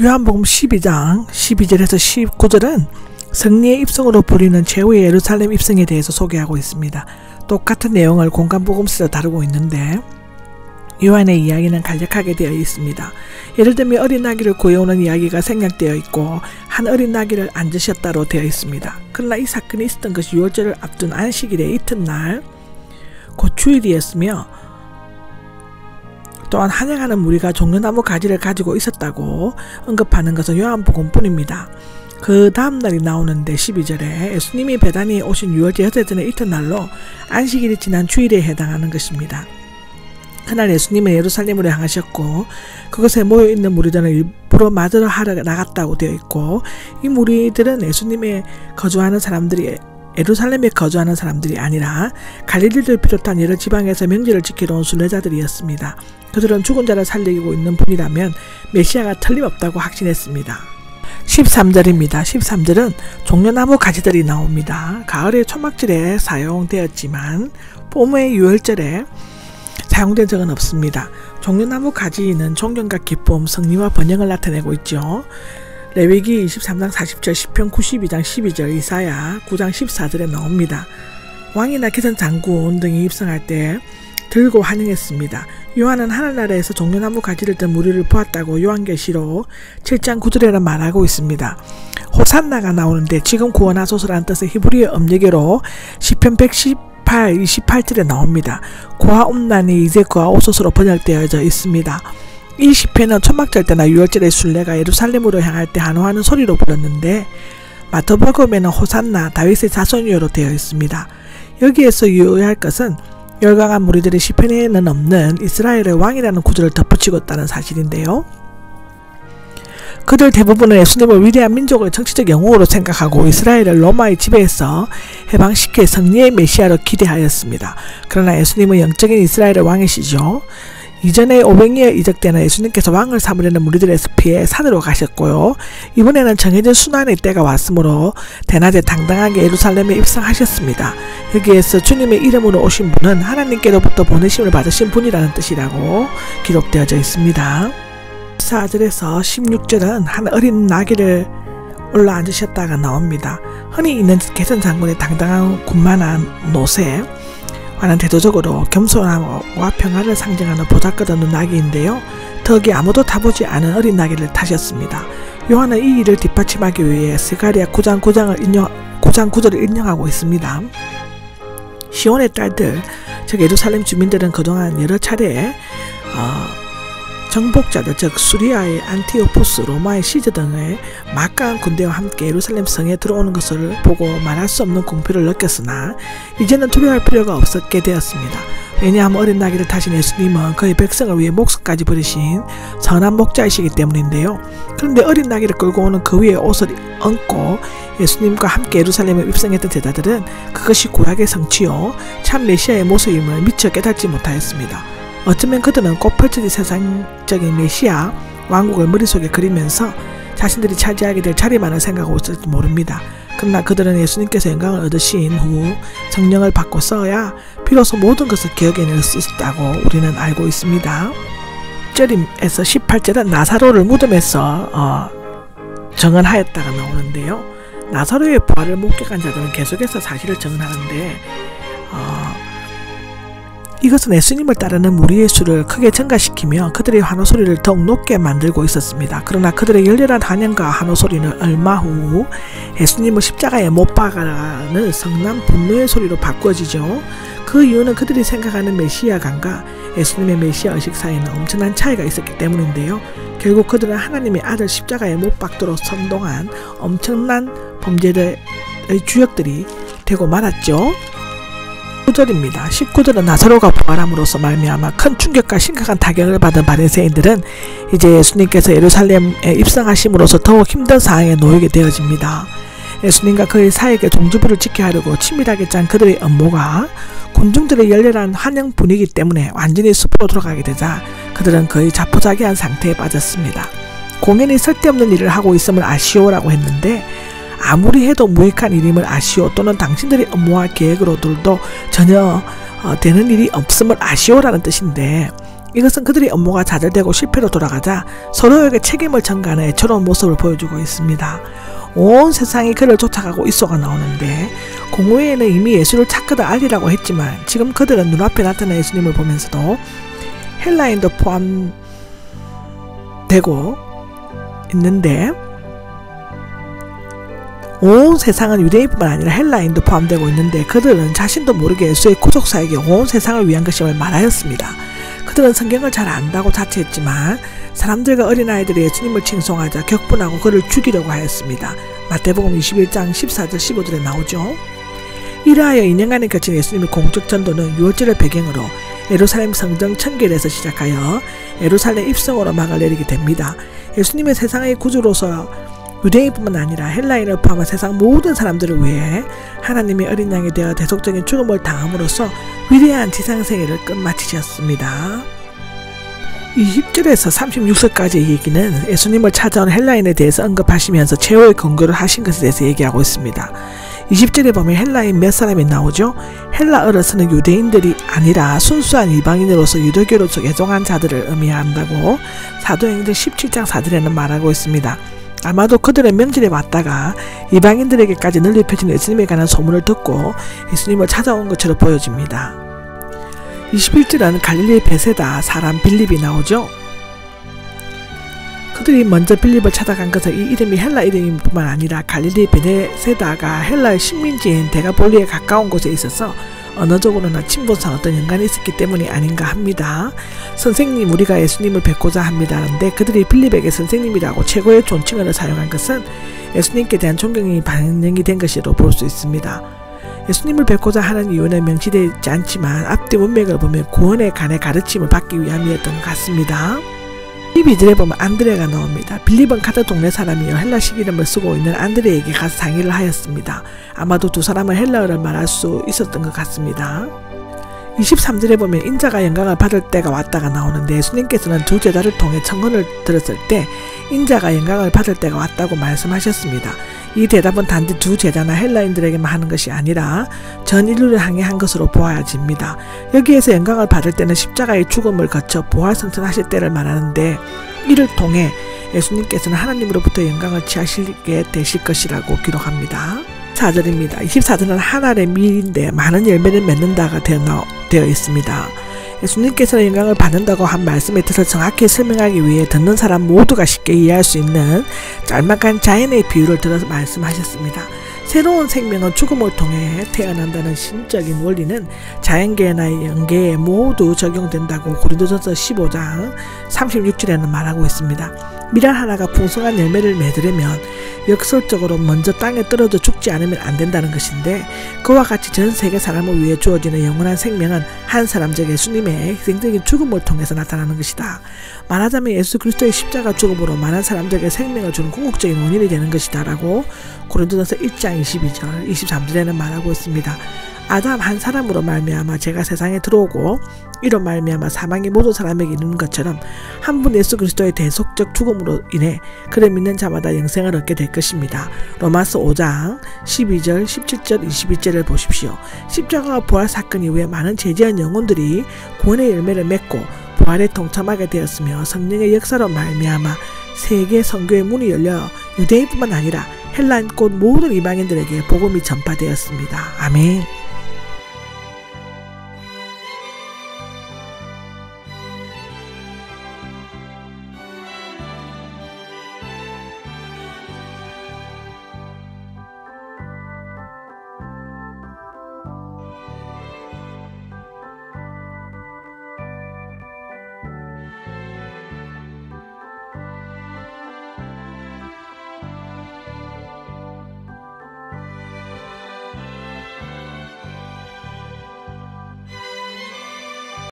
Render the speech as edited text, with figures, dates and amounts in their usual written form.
요한복음 12장 12절에서 19절은 승리의 입성으로 불리는 최후의 예루살렘 입성에 대해서 소개하고 있습니다. 똑같은 내용을 공간복음서에서 다루고 있는데 요한의 이야기는 간략하게 되어 있습니다. 예를 들면 어린 나귀를 구해오는 이야기가 생략되어 있고 한 어린 나귀를 앉으셨다로 되어 있습니다. 그러나 이 사건이 있었던 것이 유월절을 앞둔 안식일의 이튿날 곧 주일이었으며 또한 환영하는 무리가 종려나무 가지를 가지고 있었다고 언급하는 것은 요한복음뿐입니다. 그 다음날이 나오는데 12절에 예수님이 베다니에 오신 유월절 여섯째 전의 이튿날로 안식일이 지난 주일에 해당하는 것입니다. 그날 예수님은 예루살렘으로 향하셨고 그곳에 모여있는 무리들은 일부러 맞으러 하러 나갔다고 되어 있고 이 무리들은 예수님의 거주하는 사람들이 예루살렘에 거주하는 사람들이 아니라 갈릴리를 비롯한 여러 지방에서 명절을 지키러 온 순례자들이었습니다. 그들은 죽은 자를 살리고 있는 분이라면 메시아가 틀림없다고 확신했습니다. 13절입니다. 13절은 종려나무 가지들이 나옵니다. 가을의 초막절에 사용되었지만 봄의 유월절에 사용된 적은 없습니다. 종려나무 가지는 존경과 기쁨, 승리와 번영을 나타내고 있죠. 레위기 23장 40절, 시편 92장 12절, 이사야 9장 14절에 나옵니다. 왕이나 기선 장군 등이 입성할 때 들고 환영했습니다. 요한은 하늘나라에서 종려나무 가지를 든 무리를 보았다고 요한계시록 7장 9절에는 말하고 있습니다. 호산나가 나오는데 지금 구원하소서라는 뜻의 히브리어 음력어로 시편 118, 28절에 나옵니다. 고아옴난이 이제 고아오소서로 번역되어져 있습니다. 이 시편은 초막절 때나 유월절의 순례가 예루살렘으로 향할 때 한호하는 소리로 불렀는데 마태복음에는 호산나 다윗의 자손이요로 되어 있습니다. 여기에서 유의할 것은 열광한 무리들의 시편에는 없는 이스라엘의 왕이라는 구절을 덧붙이고 있다는 사실인데요. 그들 대부분은 예수님을 위대한 민족의 정치적 영웅으로 생각하고 이스라엘을 로마의 지배에서 해방시킬 승리의 메시아로 기대하였습니다. 그러나 예수님은 영적인 이스라엘의 왕이시죠. 이전에 500년 이적 때는 예수님께서 왕을 삼으려는 무리들에서 피해 산으로 가셨고요. 이번에는 정해진 순환의 때가 왔으므로 대낮에 당당하게 예루살렘에 입성하셨습니다. 여기에서 주님의 이름으로 오신 분은 하나님께로부터 보내심을 받으신 분이라는 뜻이라고 기록되어져 있습니다. 14절에서 16절은 한 어린 나귀를 올라앉으셨다가 나옵니다. 흔히 있는 개선 장군의 당당한 군만한 노새 와는 대조적으로 겸손함과 평화를 상징하는 보잘것없는 나귀인데요. 덕이 아무도 타보지 않은 어린 나귀를 타셨습니다. 요한은 이 일을 뒷받침하기 위해 스가랴 9장 9절을 인용하고 있습니다. 시온의 딸들, 즉 예루살렘 주민들은 그동안 여러 차례 정복자들, 즉 수리아의 안티오포스, 로마의 시즈 등의 막강한 군대와 함께 예루살렘 성에 들어오는 것을 보고 말할 수 없는 공포를 느꼈으나 이제는 두려워할 필요가 없었게 되었습니다. 왜냐하면 어린 나귀를 타신 예수님은 그의 백성을 위해 목숨까지 버리신 선한 목자이시기 때문인데요. 그런데 어린 나귀를 끌고 오는 그 위에 옷을 얹고 예수님과 함께 예루살렘에 입성했던 제자들은 그것이 구약의 성취요 참 메시아의 모습임을 미처 깨닫지 못하였습니다. 어쩌면 그들은 꼭 펼쳐질 세상적인 메시아 왕국을 머릿속에 그리면서 자신들이 차지하게 될 자리만을 생각하고 있을지 모릅니다. 그러나 그들은 예수님께서 영광을 얻으신 후 성령을 받고 써야 비로소 모든 것을 기억해낼 수 있다고 우리는 알고 있습니다. 1절에서 18절은 나사로를 무덤에서 정언하였다가 나오는데요. 나사로의 부활을 목격한 자들은 계속해서 사실을 정언하는데 이것은 예수님을 따르는 무리의 수를 크게 증가시키며 그들의 환호소리를 더욱 높게 만들고 있었습니다. 그러나 그들의 열렬한 환영과 환호소리는 얼마 후 예수님을 십자가에 못 박아라는 성난 분노의 소리로 바꾸어지죠. 그 이유는 그들이 생각하는 메시아감과 예수님의 메시아 의식 사이에는 엄청난 차이가 있었기 때문인데요. 결국 그들은 하나님의 아들 십자가에 못 박도록 선동한 엄청난 범죄의 주역들이 되고 말았죠. 19절입니다. 19절은 나사로가 부활함으로써 말미암아 큰 충격과 심각한 타격을 받은 바리새인들은 이제 예수님께서 예루살렘에 입성하심으로써 더욱 힘든 상황에 놓이게 되어집니다. 예수님과 그의 사역의 종주부를 지켜야 하려고 치밀하게 짠 그들의 음모가 군중들의 열렬한 환영 분위기 때문에 완전히 숲으로 돌아가게 되자 그들은 거의 자포자기한 상태에 빠졌습니다. 공연히 쓸데없는 일을 하고 있음을 아시오라고 했는데 아무리 해도 무익한 일임을 아시오 또는 당신들의 업무와 계획으로들도 전혀 되는 일이 없음을 아시오라는 뜻인데 이것은 그들의 업무가 좌절되고 실패로 돌아가자 서로에게 책임을 전가하는 애처로운 모습을 보여주고 있습니다. 온 세상이 그를 쫓아가고 있어가 나오는데 공회에는 이미 예수를 찾거든 알리라고 했지만 지금 그들은 눈앞에 나타난 예수님을 보면서도 헬라인도 포함되고 있는데 온 세상은 유대인뿐만 아니라 헬라인도 포함되고 있는데 그들은 자신도 모르게 예수의 구속사에게 온 세상을 위한 것임을 말하였습니다. 그들은 성경을 잘 안다고 자처했지만 사람들과 어린아이들이 예수님을 칭송하자 격분하고 그를 죽이려고 하였습니다. 마태복음 21장 14절 15절에 나오죠. 이러하여 2년간에 겹친 예수님의 공적 전도는 유월절을 배경으로 예루살렘 성전 청결에서 시작하여 예루살렘 입성으로 막을 내리게 됩니다. 예수님의 세상의 구주로서 유대인뿐만 아니라 헬라인을 포함한 세상 모든 사람들을 위해 하나님의 어린 양이 되어 대속적인 죽음을 당함으로써 위대한 지상생애를 끝마치셨습니다. 20절에서 36절까지의 얘기는 예수님을 찾아온 헬라인에 대해서 언급하시면서 최후의 권고를 하신 것에 대해서 얘기하고 있습니다. 20절에 보면 헬라인 몇 사람이 나오죠. 헬라어로서는 유대인들이 아니라 순수한 이방인으로서 유대교로 개종한 자들을 의미한다고 사도행전 17장 4절에는 말하고 있습니다. 아마도 그들의 명절에 왔다가 이방인들에게까지 널리 펴진 예수님에 관한 소문을 듣고 예수님을 찾아온 것처럼 보여집니다. 21절은 갈릴리 베세다 사람 빌립이 나오죠. 그들이 먼저 빌립을 찾아간 것은 이 이름이 헬라 이름일 뿐만 아니라 갈릴리 베세다가 헬라의 식민지인 데가볼리에 가까운 곳에 있어서 언어적으로나 친분상 어떤 연관이 있었기 때문이 아닌가 합니다. 선생님, 우리가 예수님을 뵙고자 합니다. 그런데 그들이 빌립에게 선생님이라고 최고의 존칭어를 사용한 것은 예수님께 대한 존경이 반영이 된 것으로 볼 수 있습니다. 예수님을 뵙고자 하는 이유는 명시되지 않지만 앞뒤 문맥을 보면 구원에 관해 가르침을 받기 위함이었던 것 같습니다. 12절에 보면 안드레가 나옵니다. 빌립은 가드 동네 사람이요 헬라식 이름을 쓰고 있는 안드레에게 가서 상의를 하였습니다. 아마도 두 사람은 헬라어를 말할 수 있었던 것 같습니다. 23절에 보면 인자가 영광을 받을 때가 왔다가 나오는데 예수님께서는 두 제자를 통해 청혼을 들었을 때 인자가 영광을 받을 때가 왔다고 말씀하셨습니다. 이 대답은 단지 두 제자나 헬라인들에게만 하는 것이 아니라 전 인류를 향해 한 것으로 보아집니다. 여기에서 영광을 받을 때는 십자가의 죽음을 거쳐 부활승천하실 때를 말하는데 이를 통해 예수님께서는 하나님으로부터 영광을 취하시게 되실 것이라고 기록합니다. 4절입니다. 24절은 한 알의 밀인데 많은 열매를 맺는다가 되어 있습니다. 예수님께서는 영광을 받는다고 한 말씀의 뜻을 정확히 설명하기 위해 듣는 사람 모두가 쉽게 이해할 수 있는 짤막한 자연의 비유를 들어서 말씀하셨습니다. 새로운 생명은 죽음을 통해 태어난다는 신적인 원리는 자연계나 영계에 모두 적용된다고 고린도전서 15장 36절에는 말하고 있습니다. 밀알 하나가 풍성한 열매를 맺으려면 역설적으로 먼저 땅에 떨어져 죽지 않으면 안 된다는 것인데 그와 같이 전 세계 사람을 위해 주어지는 영원한 생명은 한 사람 즉 예수님의 희생적인 죽음을 통해서 나타나는 것이다. 말하자면 예수 그리스도의 십자가 죽음으로 많은 사람들에게 생명을 주는 궁극적인 원인이 되는 것이다 라고 고린도전서 1장 22절 23절에는 말하고 있습니다. 아담 한 사람으로 말미암아 죄가 세상에 들어오고 이로 말미암아 사망이 모든 사람에게 이르는 것처럼 한 분 예수 그리스도의 대속적 죽음으로 인해 그를 믿는 자마다 영생을 얻게 될 것입니다. 로마서 5장 12절 17절 21절을 보십시오. 십자가와 부활 사건 이후에 많은 죄지은 영혼들이 구원의 열매를 맺고 부활에 동참하게 되었으며 성령의 역사로 말미암아 세계 선교의 문이 열려 유대인뿐만 아니라 헬라인 곧 모든 이방인들에게 복음이 전파되었습니다. 아멘.